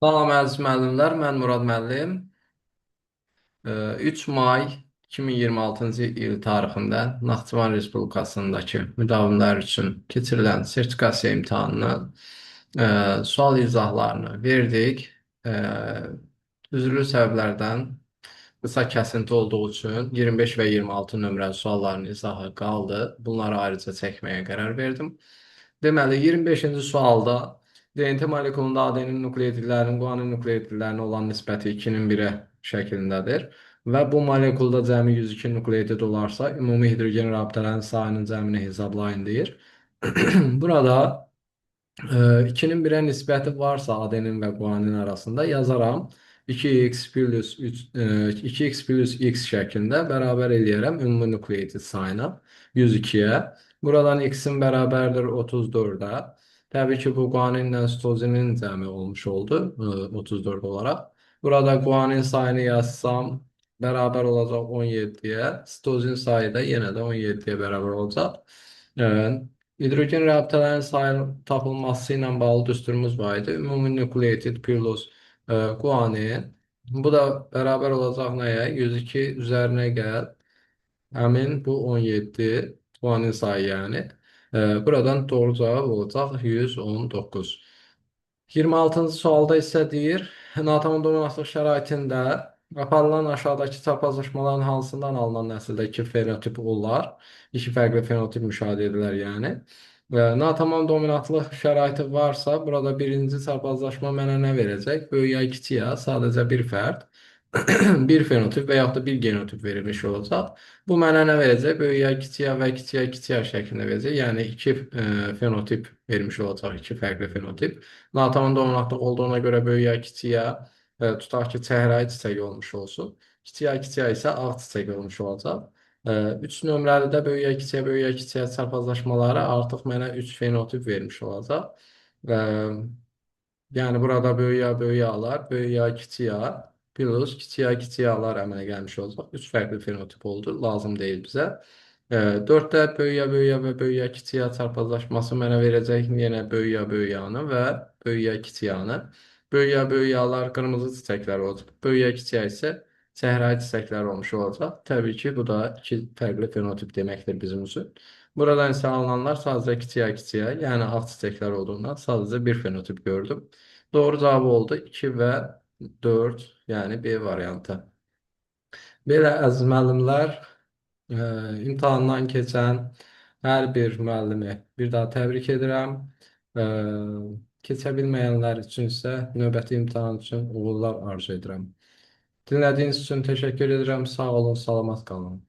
Salam əziz müəllimlər, mən Murad müəllim. 3 may 2026-cı il tarixində Naxçıvan Respublikasındakı müdavimlər üçün keçirilən sertifikasiya imtahanının sual izahlarını verdik. E, Üzrlü səbəblərdən qısa kəsinti olduğu üçün 25 və 26 nömrəli sualların izahı qaldı. Bunları ayrıca çəkməyə qərar verdim. Deməli, 25-ci sualda DNT molekulunda ADN nukleotidlərinin guanin nukleotidlərinə olan nisbəti 2-nin 1-ə şəklindədir və bu molekulda cəmi 102 nukleotid olarsa, ümumi hidrogen rabitələrin sayının cəmini hesablayın deyir. Burada 2-nin 1-ə nisbəti varsa ADN və guanin arasında yazaram. 2x plus 3, 2x plus x şəklində bərabər eləyərəm ümumi nukleotid sayına 102-yə. Buradan x-in bərabərdir 34-ə. Təbii ki, bu guaninlə sitozinin cəmi olmuş oldu 34 olaraq. Burada guanin sayını yazsam bərabər olacaq 17-yə. Sitozin sayı da yenə də 17-yə bərabər olacaq. E, Hidrogen rabitələrin sayının tapılması ilə bağlı düsturumuz var idi. Ümumi nukleotid plus guanin. Bu da bərabər olacaq nəyə? 102 üzərinə gəl. Həmin bu 17 guanin sayı yəni. Buradan doğru cavab olacaq 119. 26-cı sualda isə deyir, natamın dominantlıq şəraitində aparılan aşağıdakı çarpazlaşmaların hansından alınan nəsildə iki fenotip olar? İki fərqli fenotip müşahidə edilir yəni. Natamam dominantlıq şəraiti varsa, burada birinci çarpazlaşma mənə nə verəcək? Böyük ya kiçik ya, sadəcə bir fərd. Bir fenotip və yaxud da bir genotip verilmiş olacaq. Bu mənə nə verəcək? Böyük ya kiçik ya və kiçik ya kiçik ya şəklində verəcək. Yəni iki fenotip vermiş olacaq, iki fərqli fenotip. Natamın dominantlıq olduğuna görə böyük ya kiçik ya tutaq ki, çəhrayı çiçək olmuş olsun. Kiçik ya isə ağ çiçək olmuş olacaq. 3 nömrəli də böyük ya kiçik ya çarpazlaşmaları artıq mənə 3 fenotip vermiş olacaq. E, Yəni burada böyük yağlar, böyük yağ, kiçik yağ, plus kiçik yağlar əmələ gəlmiş olacaq. Üç fərqli fenotip oldu, lazım deyil bizə. 4-də böyük yağ və böyük yağ, kiçik yağ çarpazlaşması mənə verəcək yenə böyük yağını və böyük yağ, kiçik yağını. Böyük yağlar qırmızı çiçəklər olacaq. Böyük yağ, kiçik yağ isə çəhrayı çiçəklər olmuş olacaq. Təbii ki, bu da iki fərqli fenotip deməkdir bizim üçün. Buradan isə alınanlar sadəcə kiçik yağ, yəni ağ çiçəklər olduğundan sadəcə bir fenotip gördüm. Doğru cavab oldu 2 və 4, yəni B variantı. Belə əziz müəllimlər, imtahandan keçən hər bir müəllimi bir daha təbrik edirəm. E, Keçə bilməyənlər üçün isə növbəti imtahan üçün uğurlar arzu edirəm. Dinlədiyiniz üçün təşəkkür edirəm. Sağ olun, salamat qalın.